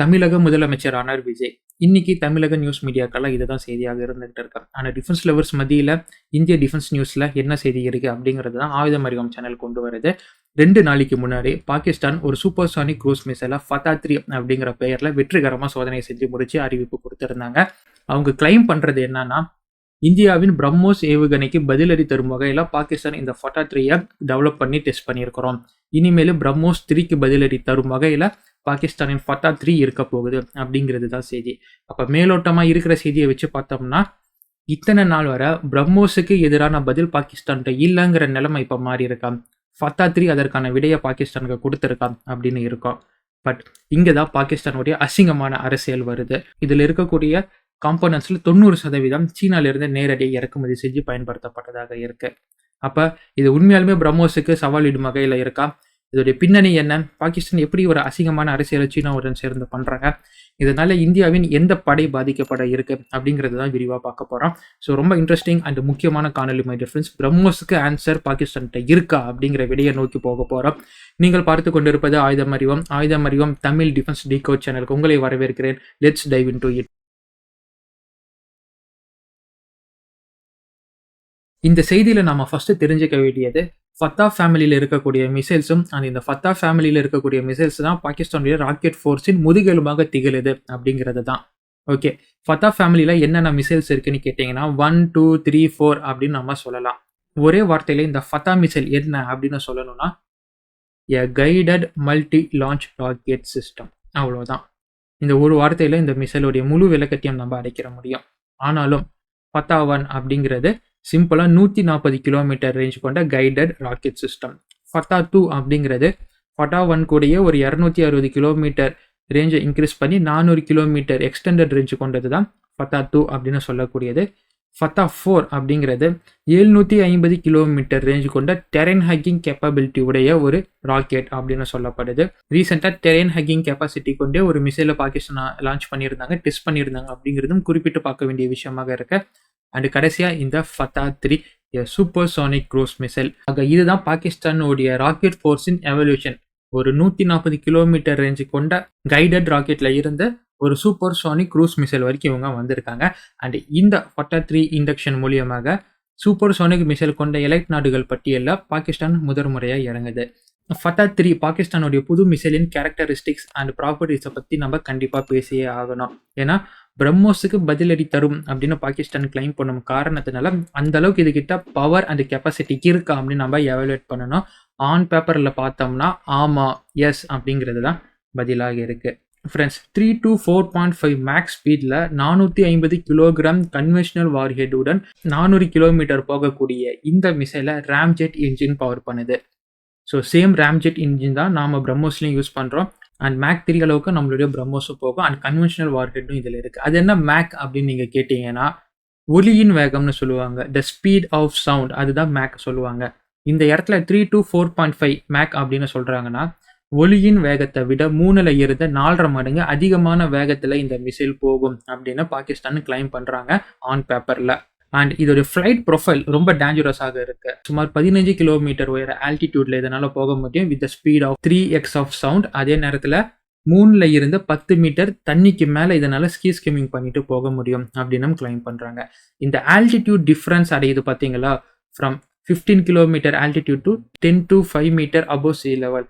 தமிழக முதலமைச்சர் ஆனார் விஜய். இன்னைக்கு தமிழக நியூஸ் மீடியாக்கெல்லாம் இதுதான் செய்தியாக இருந்துகிட்டு இருக்கு. ஆனா டிஃபென்ஸ் லவர்ஸ் மத்தியில இந்திய டிஃபென்ஸ் நியூஸ்ல என்ன செய்தி இருக்கு அப்படிங்கிறது தான் ஆயுதம் அறிவம் சேனல் கொண்டு வருது. 2 நாளைக்கு முன்னாடி பாகிஸ்தான் ஒரு சூப்பர்சானிக் க்ரூஸ் மிசைலை ஃபத்தா-3 அப்படிங்கிற பெயர்ல வெற்றிகரமா சோதனை செஞ்சு முடிச்சு அறிவிப்பு கொடுத்திருந்தாங்க. அவங்க கிளைம் பண்றது என்னன்னா, இந்தியாவின் பிரம்மோஸ் ஏவுகணைக்கு பதிலடி தரும் வகையில பாகிஸ்தான் இந்த ஃபத்தா-3 டெவலப் பண்ணி டெஸ்ட் பண்ணியிருக்கிறோம். இனிமேல் பிரம்மோஸ் 3க்கு பதிலடி தரும் வகையில பாகிஸ்தானின் ஃபத்தா-3 இருக்க போகுது அப்படிங்கிறது தான் செய்தி. அப்ப மேலோட்டமா இருக்கிற செய்தியை வச்சு பார்த்தோம்னா, இத்தனை நாள் வர பிரம்மோஸுக்கு எதிரான பதில் பாகிஸ்தான்கிட்ட இல்லைங்கிற நிலைமை இப்ப மாறி இருக்கான். ஃபத்தா-3 அதற்கான விடையை பாகிஸ்தானுக்கு கொடுத்திருக்கான் அப்படின்னு இருக்கும். பட் இங்கதான் பாகிஸ்தானுடைய அசிங்கமான அரசியல் வருது. இதுல இருக்கக்கூடிய காம்போனன்ட்ஸ்ல 90% சீனால இருந்து நேரடியாக இறக்குமதி செஞ்சு பயன்படுத்தப்பட்டதாக இருக்கு. அப்ப இது உண்மையாலுமே பிரம்மோஸுக்கு சவாலிடும் வகையில இருக்கா? இதோடைய பின்னணி என்ன? பாகிஸ்தான் எப்படி ஒரு அசிங்கமான அரசியலை சீனாவுடன் சேர்ந்து பண்றாங்க? இதனால இந்தியாவின் எந்த படை பாதிக்கப்பட இருக்கு அப்படிங்கிறது தான் விரிவாக பார்க்க போறோம். ஸோ ரொம்ப இன்ட்ரெஸ்டிங் அண்ட் முக்கியமான காணொலி மை டிஃபரன்ஸ். பிரம்மோஸுக்கு ஆன்சர் பாகிஸ்தான்கிட்ட இருக்கா அப்படிங்கிற விடையை நோக்கி போக போறோம். நீங்கள் பார்த்து கொண்டிருப்பது ஆயுதம் அறிவம் தமிழ் டிஃபென்ஸ் டிகோட் சேனலுக்கு உங்களை வரவேற்கிறேன். Let's dive into it. இந்த செய்தியில நாம ஃபர்ஸ்ட் தெரிஞ்சுக்க வேண்டியது, ஃபத்தா ஃபேமிலியில இருக்கக்கூடிய மிசைல்ஸும் அண்ட் இந்த ஃபத்தா ஃபேமிலியில இருக்கக்கூடிய மிசைல்ஸ் தான் பாகிஸ்தானுடைய ராக்கெட் ஃபோர்ஸின் முதுகெலும்பாக திகழுது அப்படிங்கிறது தான். ஓகே, ஃபத்தா ஃபேமிலியில என்னென்ன மிசைல்ஸ் இருக்குன்னு கேட்டீங்கன்னா 1, 2, 3, 4 அப்படின்னு நம்ம சொல்லலாம். ஒரே வார்த்தையில இந்த ஃபத்தா மிசைல் என்ன அப்படின்னு சொல்லணும்னா, a guided multi launch rocket system, அவ்வளோதான். இந்த ஒரு வார்த்தையில இந்த மிசைலுடைய முழு விளக்கத்தையும் நம்ம அடைக்கிற முடியும். ஆனாலும் ஃபத்தா-1 அப்படிங்கிறது சிம்பிளா 140 கிலோமீட்டர் ரேஞ்ச் கொண்ட கைடட் ராக்கெட் சிஸ்டம். ஃபத்தா-2 அப்படிங்கிறது ஃபத்தா-1 கூடயே ஒரு 260 கிலோமீட்டர் ரேஞ்சை இன்க்ரீஸ் பண்ணி 400 கிலோமீட்டர் எக்ஸ்டெண்டட் ரேஞ்ச் கொண்டது தான் ஃபத்தா-2 அப்படின்னு சொல்லக்கூடியது. ஃபத்தா-4 அப்படிங்கிறது 750 கிலோமீட்டர் ரேஞ்ச் கொண்ட டெரெயின் ஹக்கிங் கேப்பபிலிட்டி உடைய ஒரு ராக்கெட் அப்படின்னு சொல்லப்படுது. ரீசெண்டாக டெரெயின் ஹக்கிங் கெப்பாசிட்டி கொண்டே ஒரு மிசைலை பாகிஸ்தான் லான்ச் பண்ணியிருந்தாங்க, டெஸ்ட் பண்ணியிருந்தாங்க அப்படிங்கிறதும் குறிப்பிட்டு பார்க்க வேண்டிய விஷயமாக இருக்கு. அண்ட் கடைசியா இந்த ஃபத்தா-3 சூப்பர்சானிக் க்ரூஸ் மிசைல். ஆக இதுதான் பாகிஸ்தானுடைய ராக்கெட் ஃபோர்ஸின் எவல்யூஷன். ஒரு 140 கிலோமீட்டர் ரேஞ்சு கொண்ட கைடட் ராக்கெட்ல இருந்து ஒரு சூப்பர்சானிக் க்ரூஸ் மிசைல் வரைக்கும் இவங்க வந்திருக்காங்க. அண்ட் இந்த ஃபத்தா-3 இண்டக்ஷன் மூலியமாக சூப்பர்சானிக் மிசைல் கொண்ட எலைட் நாடுகள் பட்டியலில் பாகிஸ்தான் முதன்முறையாக இறங்குது. ஃபத்தா-3 பாகிஸ்தானுடைய புது மிசைலின் கேரக்டரிஸ்டிக்ஸ் அண்ட் ப்ராப்பர்ட்டிஸை பற்றி நம்ம கண்டிப்பாக பேசியே ஆகணும். ஏன்னா பிரம்மோஸுக்கு பதிலடி தரும் அப்படின்னு பாகிஸ்தான் கிளைம் பண்ணும் காரணத்தினால அந்த அளவுக்கு இதுகிட்ட பவர் அண்ட் கெப்பாசிட்டி இருக்கா அப்படின்னு நம்ம எவாலுவேட் பண்ணணும். ஆன் பேப்பரில் பார்த்தோம்னா ஆமா, எஸ் அப்படிங்கிறது தான் பதிலாக இருக்கு. ஃப்ரெண்ட்ஸ், 3 to 4.5 மேக்ஸ் ஸ்பீடில் 450 கிலோகிராம் கன்வென்ஷனல் வார்ஹெட்டுடன் 400 கிலோமீட்டர் போகக்கூடிய இந்த மிசைலை ராம்ஜெட் இன்ஜின் பவர் பண்ணுது. ஸோ சேம் ராம்ஜெட் இன்ஜின் தான் நாம் பிரம்மோஸ்லையும் யூஸ் பண்ணுறோம். அண்ட் மேக் 3 அளவுக்கு நம்மளுடைய பிரம்மோஸும் போகும். அண்ட் கன்வென்ஷனல் வார்ஹெட்டும் இதில் இருக்குது. அது என்ன மேக் அப்படின்னு நீங்கள் கேட்டிங்கன்னா, ஒலியின் வேகம்னு சொல்லுவாங்க. த ஸ்பீட் ஆஃப் சவுண்ட், அதுதான் மேக் சொல்லுவாங்க. இந்த இடத்துல 3 to 4.5 மேக் அப்படின்னு சொல்கிறாங்கன்னா, ஒலியின் வேகத்தை விட 3ல் இருந்து 4.5 மடங்கு அதிகமான வேகத்தில் இந்த மிசைல் போகும் அப்படின்னு பாகிஸ்தான் கிளைம் பண்ணுறாங்க ஆன் பேப்பரில். அண்ட் இதோட ஃப்ளைட் ப்ரொஃபைல் ரொம்ப டேஞ்சரஸாக இருக்கு. சுமார் 15 கிலோமீட்டர் உயர ஆல்டிடியூட்ல இதனால போக முடியும் with speed of 3x of sound. அதே நேரத்தில் 3ல் இருந்து 10 மீட்டர் தண்ணிக்கு மேலே இதனால ஸ்கிம்மிங் பண்ணிட்டு போக முடியும் அப்படின்னு கிளைம் பண்றாங்க. இந்த ஆல்டிடியூட் டிஃபரன்ஸ் அடையுது பார்த்தீங்களா, from 15 kilometre altitude to 10 to 5 metre above sea level.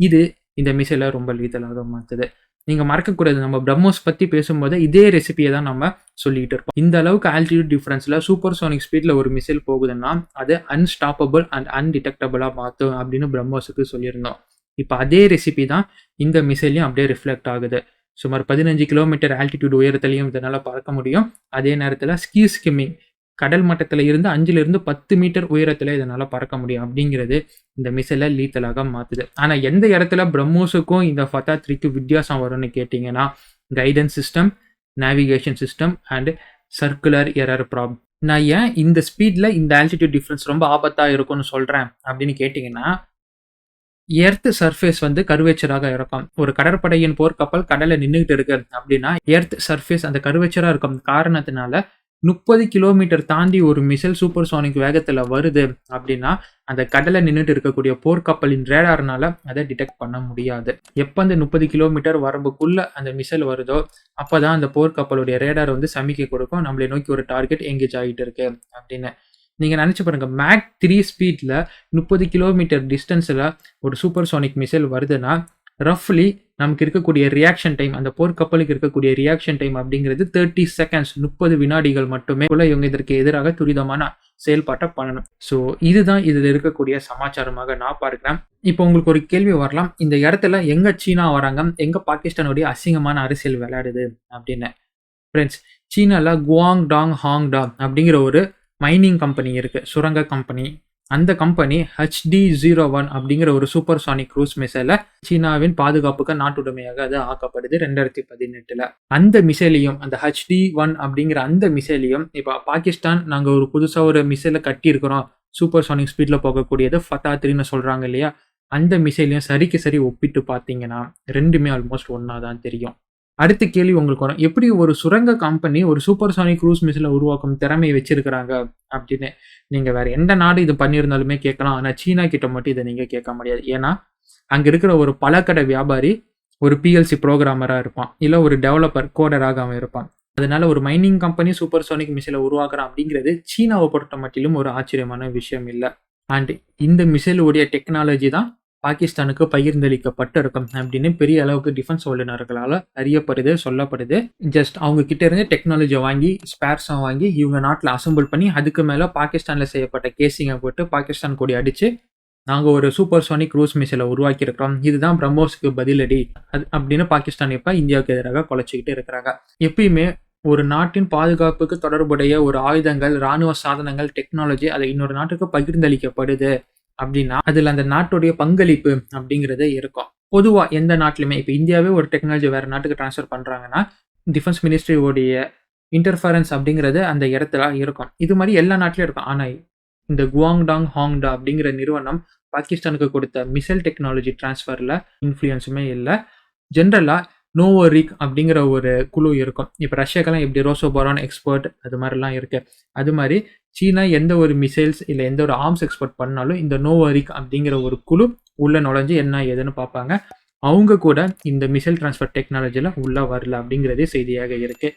இது இந்த மிசைலை ரொம்ப லீதலாக மாற்றுது. நீங்கள் மறக்கக்கூடாது, நம்ம பிரம்மோஸ் பற்றி பேசும்போது இதே ரெசிபியை தான் நம்ம சொல்லிட்டு இருப்போம். இந்த அளவுக்கு ஆல்டிடியூட் டிஃபரன்ஸில் சூப்பர்சானிக் ஸ்பீடில் ஒரு மிசைல் போகுதுன்னா அது அன்ஸ்டாப்பபிள் அண்ட் அன்டிடெக்டபிளாக மாற்றும் அப்படின்னு பிரம்மோஸுக்கு சொல்லியிருந்தோம். இப்போ அதே ரெசிபி தான் இந்த மிசைலையும் அப்படியே ரிஃப்ளெக்ட் ஆகுது. சுமார் 15 கிலோமீட்டர் ஆல்டிடியூட் உயரத்துலையும் இதனால் பறக்க முடியும். அதே நேரத்தில் ஸ்கிம்மிங், கடல் மட்டத்தில் இருந்து 5லிருந்து 10 மீட்டர் உயரத்தில் இதனால் பறக்க முடியும் அப்படிங்கிறது இந்த மிசைலை லீத்தலாக மாற்றுது. ஆனால் எந்த இடத்துல பிரம்மோஸுக்கும் இந்த ஃபத்தா-3க்கு வித்தியாசம் வரும்னு கேட்டிங்கன்னா, guidance system, navigation system and circular error problem. நான் ஏன் இந்த ஸ்பீடில் இந்த ஆல்டிடியூட் டிஃப்ரென்ஸ் ரொம்ப ஆபத்தாக இருக்கும்னு சொல்கிறேன் அப்படின்னு கேட்டிங்கன்னா, எர்த் சர்ஃபேஸ் கர்வேச்சராக இருக்கும். ஒரு கடற்படையின் போர்க்கப்பல் கடலில் நின்றுகிட்டு இருக்கு அப்படின்னா எர்த் சர்ஃபேஸ் அந்த கர்வேச்சராக இருக்கும் காரணத்தினால 30 கிலோமீட்டர் தாண்டி ஒரு மிசைல் சூப்பர்சானிக் வேகத்துல வருது அப்படின்னா, அந்த கடல்ல நின்னுட்டு இருக்கக்கூடிய போர்க்கப்பலின் ரேடார்னால அத டிடெக்ட் பண்ண முடியாது. எப்ப அந்த 30 கிலோமீட்டர் வரம்புக்குள்ள அந்த மிசைல் வருதோ, அப்பதான் அந்த போர்க்கப்பலுடைய ரேடார் வந்து சமிக்கை கொடுக்கும். நம்மளை நோக்கி ஒரு டார்கெட் எங்கேஜ் ஆகிட்டு இருக்கு அப்படின்னு. நீங்க நினைச்சு பாருங்க. மாக் 3 ஸ்பீட்ல 30 கிலோமீட்டர் டிஸ்டன்ஸ்ல ஒரு சூப்பர்சானிக் மிசைல் வருதுன்னா, ரஃப்லி நமக்கு இருக்கக்கூடிய ரியாக்ஷன் டைம், அந்த போர்க்கப்பலுக்கு இருக்கக்கூடிய ரியாக்ஷன் டைம் அப்படிங்கிறது 30 செகண்ட்ஸ், 30 வினாடிகள் மட்டுமே. இவங்க இதற்கு எதிராக துரிதமான செயல்பாட்ட பண்ணணும். ஸோ இதுதான் இதுல இருக்கக்கூடிய சமாச்சாரமாக நான் பார்க்கிறேன். இப்போ உங்களுக்கு ஒரு கேள்வி வரலாம். இந்த இடத்துல எங்க சீனா வராங்க? எங்க பாகிஸ்தானுடைய அசிங்கமான அரசியல் விளையாடுது அப்படின்னு. ஃப்ரெண்ட்ஸ், சீனால குவாங்டாங் ஹாங்டா அப்படிங்கிற ஒரு மைனிங் கம்பெனி இருக்கு. சுரங்க கம்பெனி. அந்த கம்பெனி HD-01 அப்படிங்கிற ஒரு சூப்பர்சானிக் க்ரூஸ் மிசைல சீனாவின் பாதுகாப்புக்கு நாட்டுடைமையாக அது ஆக்கப்படுது 2018ல. அந்த மிசைலையும், அந்த HD-1 அப்படிங்கிற அந்த மிசைலையும் இப்ப பாகிஸ்தான் நாங்க ஒரு புதுசா ஒரு மிசைல கட்டியிருக்கிறோம். சூப்பர்சானிக் ஸ்பீட்ல போகக்கூடியது ஃபத்தா 3ன்னு சொல்றாங்க இல்லையா? அந்த மிசைலையும் சரிக்கு சரி ஒப்பிட்டு பார்த்தீங்கன்னா, 2மே ஆல்மோஸ்ட் ஒண்ணா தான் தெரியும். அடுத்த கேள்வி உங்களுக்கு வரும். எப்படி ஒரு சுரங்க கம்பெனி ஒரு சூப்பர்சானிக் க்ரூஸ் மிசைல உருவாக்கும் திறமையை வச்சிருக்கிறாங்க அப்படின்னு. நீங்க வேற எந்த நாடு இது பண்ணியிருந்தாலுமே கேட்கலாம். ஆனா சீனா கிட்ட மட்டும் இதை நீங்க கேட்க முடியாது. ஏன்னா அங்க இருக்கிற ஒரு பழக்கடை வியாபாரி ஒரு PLC புரோகிராமரா இருப்பான். இல்ல ஒரு டெவலப்பர் கோடராக அவன் இருப்பான். அதனால ஒரு மைனிங் கம்பெனி சூப்பர்சானிக் மிசைலை உருவாக்குறான் அப்படிங்கிறது சீனாவை பொறுத்த மட்டிலும் ஒரு ஆச்சரியமான விஷயம் இல்லை. அண்ட் இந்த மிசைலுடைய டெக்னாலஜி தான் பாகிஸ்தானுக்கு பகிர்ந்தளிக்கப்பட்டிருக்கும் அப்படின்னு பெரிய அளவுக்கு டிஃபென்ஸ் வல்லுநர்களால் அறியப்படுது, சொல்லப்படுது. ஜஸ்ட் அவங்க கிட்ட இருந்து டெக்னாலஜியை வாங்கி, ஸ்பேர்ஸை வாங்கி இவங்க நாட்டில் அசம்பிள் பண்ணி, அதுக்கு மேலே பாகிஸ்தானில் செய்யப்பட்ட கேசிங்கை போட்டு பாகிஸ்தான் கொடி அடிச்சு, நாங்கள் ஒரு சூப்பர்சானிக் க்ரூஸ் மிசைலை உருவாக்கியிருக்கிறோம், இதுதான் பிரம்மோஸுக்கு பதிலடி அப்படின்னு பாகிஸ்தான் இப்போ இந்தியாவுக்கு எதிராக குலைச்சிக்கிட்டு இருக்கிறாங்க. எப்பயுமே ஒரு நாட்டின் பாதுகாப்புக்கு தொடர்புடைய ஒரு ஆயுதங்கள், இராணுவ சாதனங்கள், டெக்னாலஜி அதை இன்னொரு நாட்டுக்கு பகிர்ந்தளிக்கப்படுது அப்படின்னா அதுல அந்த நாட்டுடைய பங்களிப்பு அப்படிங்கிறது இருக்கும். பொதுவா எந்த நாட்டிலுமே இப்ப இந்தியாவே ஒரு டெக்னாலஜி வேற நாட்டுக்கு டிரான்ஸ்ஃபர் பண்றாங்கன்னா, டிஃபென்ஸ் மினிஸ்ட்ரியோடைய இன்டர்ஃபரன்ஸ் அப்படிங்கிறது அந்த இடத்துல இருக்கும். இது மாதிரி எல்லா நாட்டிலும் இருக்கும். ஆனா இந்த குவாங்டாங் ஹாங்டா அப்படிங்கிற நிறுவனம் பாகிஸ்தானுக்கு கொடுத்த மிசைல் டெக்னாலஜி டிரான்ஸ்ஃபர்ல இன்ஃப்ளூயன்ஸுமே இல்லை. ஜென்ரலா நோவோரிக் அப்படிங்கிற ஒரு குழு இருக்கும். இப்போ ரஷ்யாக்கெல்லாம் எப்படி ரோசோபாரான் எக்ஸ்பர்ட் அது மாதிரிலாம் இருக்கு. அது மாதிரி சீனா எந்த ஒரு மிசைல்ஸ் இல்லை எந்த ஒரு ஆர்ம்ஸ் எக்ஸ்போர்ட் பண்ணாலும் இந்த நோவோரிக் அப்படிங்கிற ஒரு குழு உள்ள நுழைஞ்சு என்ன ஏதுன்னு பார்ப்பாங்க. அவங்க கூட இந்த மிசைல் டிரான்ஸ்ஃபர் டெக்னாலஜியில் உள்ள வரல அப்படிங்கிறதே செய்தியாக இருக்கு.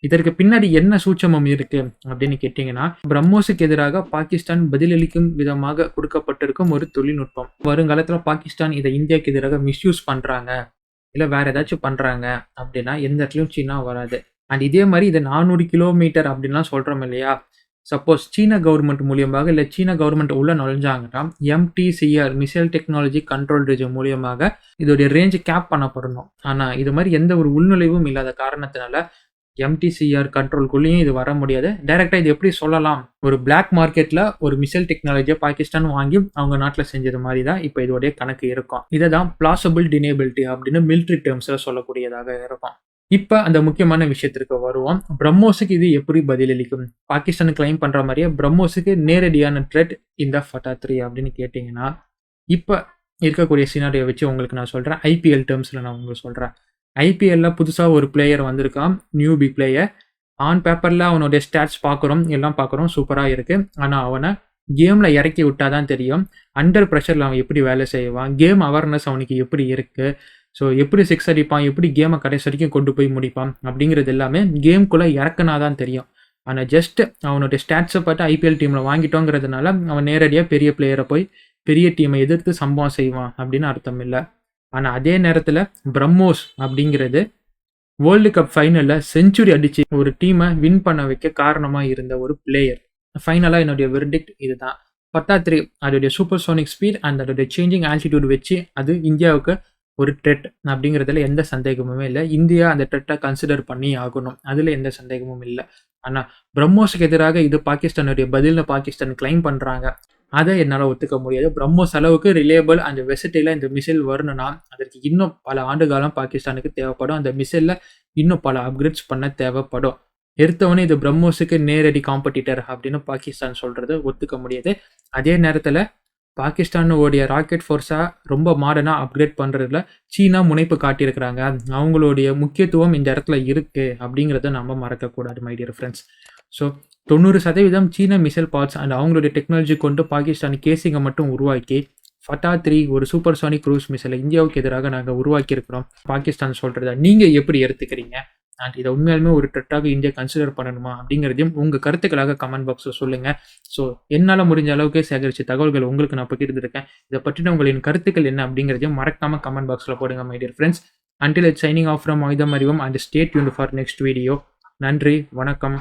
இதற்கு பின்னாடி என்ன சூட்சமம் இருக்கு அப்படின்னு கேட்டீங்கன்னா, பிரம்மோஸுக்கு எதிராக பாகிஸ்தான் பதிலளிக்கும் விதமாக கொடுக்கப்பட்டிருக்கும் ஒரு தொழில்நுட்பம். வருங்காலத்தில் பாகிஸ்தான் இதை இந்தியாவுக்கு எதிராக மிஸ்யூஸ் பண்றாங்க, இல்லை வேற ஏதாச்சும் பண்றாங்க அப்படின்னா எந்த இடத்துலையும் சீனா வராது. அண்ட் இதே மாதிரி இதை 400 கிலோமீட்டர் அப்படின்லாம் சொல்றோம் இல்லையா? சப்போஸ் சீன கவர்மெண்ட் மூலியமாக இல்லை சீன கவர்மெண்ட் உள்ள நுழைஞ்சாங்கன்னா MTCR missile technology control region மூலியமாக இதோடைய ரேஞ்ச் கேப் பண்ணப்படணும். ஆனால் இது மாதிரி எந்த ஒரு உள்நுழைவும் இல்லாத காரணத்தினால MTCR கண்ட்ரோல்குள்ளேயும் இது வர முடியாது. டைரக்டா இது எப்படி சொல்லலாம்? ஒரு பிளாக் மார்க்கெட்ல ஒரு மிசைல் டெக்னாலஜியை பாகிஸ்தான் வாங்கி அவங்க நாட்டில் செஞ்சது மாதிரி தான் இப்போ இதோடைய கணக்கு இருக்கும். இதை தான் பிளாசபிள் டினேபிலிட்டி அப்படின்னு மிலிட்ரி டேர்ம்ஸ்ல சொல்லக்கூடியதாக இருக்கும். இப்ப அந்த முக்கியமான விஷயத்திற்கு வருவோம். பிரம்மோஸுக்கு இது எப்படி பதிலளிக்கும்? பாகிஸ்தான் கிளைம் பண்ற மாதிரியே பிரம்மோஸுக்கு நேரடியான த்ரெட் இந்த ஃபத்தா 3 அப்படின்னு கேட்டீங்கன்னா, இப்ப இருக்கக்கூடிய சினாரியை வச்சு உங்களுக்கு நான் சொல்றேன். IPL டேர்ம்ஸ்ல நான் உங்களுக்கு சொல்றேன். IPLல புதுசா ஒரு பிளேயர் வந்திருக்கான், நியூபி பிளேயர். ஆன் பேப்பர்ல அவனுடைய ஸ்டாட்ஸ் பார்க்குறோம், எல்லாம் பார்க்குறோம், சூப்பரா இருக்கு. ஆனா அவனை கேம்ல இறக்கி விட்டாதான் தெரியும் அண்டர் ப்ரெஷர்ல அவன் எப்படி வேலை செய்வான், கேம் அவேர்னஸ் அவனுக்கு எப்படி இருக்கு, ஸோ எப்படி சிக்ஸ் அடிப்பான், எப்படி கேமை கடைசி வரைக்கும் கொண்டு போய் முடிப்பான் அப்படிங்கிறது எல்லாமே கேம்குள்ளே இறக்குனாதான் தெரியும். ஆனால் ஜஸ்ட் அவனுடைய ஸ்டாட்ஸை பார்த்து IPL டீமில் வாங்கிட்டோங்கிறதுனால அவன் நேரடியாக பெரிய பிளேயரை போய் பெரிய டீமை எதிர்த்து சம்பவம் செய்வான் அப்படின்னு அர்த்தம் இல்லை. ஆனால் அதே நேரத்தில் பிரம்மோஸ் அப்படிங்கிறது வேர்ல்டு கப் ஃபைனலில் செஞ்சுரி அடித்து ஒரு டீமை வின் பண்ண வைக்க காரணமாக இருந்த ஒரு பிளேயர். ஃபைனலாக என்னுடைய வெர்டிக்ட் இதுதான். ஃபத்தா 3 அதோடைய சூப்பர்சோனிக் ஸ்பீட் அண்ட் அதோடைய சேஞ்சிங் ஆல்டிடியூட் வச்சு அது இந்தியாவுக்கு ஒரு த்ரெட் அப்படிங்கிறதுல எந்த சந்தேகமுமே இல்லை. இந்தியா அந்த த்ரெட்டை கன்சிடர் பண்ணி ஆகணும், அதில் எந்த சந்தேகமும் இல்லை. ஆனால் பிரம்மோஸுக்கு எதிராக இது பாகிஸ்தானுடைய பதில்னு பாகிஸ்தான் கிளைம் பண்ணுறாங்க. அதை என்னால் ஒத்துக்க முடியாது. பிரம்மோஸ் அளவுக்கு ரிலேபிள் அந்த வெசட்டில இந்த மிசைல் வரணும்னா அதற்கு இன்னும் பல ஆண்டு காலம் பாகிஸ்தானுக்கு தேவைப்படும். அந்த மிசைலில் இன்னும் பல அப்கிரேட்ஸ் பண்ண தேவைப்படும். எடுத்தவொடனே இது பிரம்மோஸுக்கு நேரடி காம்படிட்டர் அப்படின்னு பாகிஸ்தான் சொல்றது ஒத்துக்க முடியாது. அதே நேரத்தில் பாகிஸ்தானுடைய ராக்கெட் ஃபோர்ஸாக ரொம்ப மாடர்னாக அப்கிரேட் பண்ணுறதுல சீனா முனைப்பு காட்டியிருக்கிறாங்க. அவங்களுடைய முக்கியத்துவம் இந்த இடத்துல இருக்குது அப்படிங்கிறத நம்ம மறக்கக்கூடாது மை டியர் ஃப்ரெண்ட்ஸ். ஸோ 90% சீன மிசைல் பார்ட்ஸ் அண்ட் அவங்களுடைய டெக்னாலஜி கொண்டு பாகிஸ்தான் கேசிங்கை மட்டும் உருவாக்கி ஃபத்தா 3 ஒரு சூப்பர்சானிக் க்ரூஸ் மிசைலை இந்தியாவுக்கு எதிராக நாங்கள் உருவாக்கியிருக்கிறோம் பாகிஸ்தான் சொல்கிறத நீங்கள் எப்படி எடுத்துக்கிறீங்க? அண்ட் இதை உண்மையாலுமே ஒரு த்ரெட்டாக இந்தியா கன்சிடர் பண்ணணுமா அப்படிங்கிறதையும் உங்கள் கருத்துக்களாக கமெண்ட் பாக்ஸில் சொல்லுங்கள். ஸோ என்னால் முடிஞ்ச அளவுக்கு சேகரித்த தகவல்கள் உங்களுக்கு நான் பகிர்ந்துருக்கேன். இதை பற்றின உங்களின் கருத்துக்கள் என்ன அப்படிங்கிறதையும் மறக்காமல் கமெண்ட் பாக்ஸில் போடுங்க my dear friends. Until it's signing off from Aidam Arivam and stay tuned for next video. நன்றி, வணக்கம்.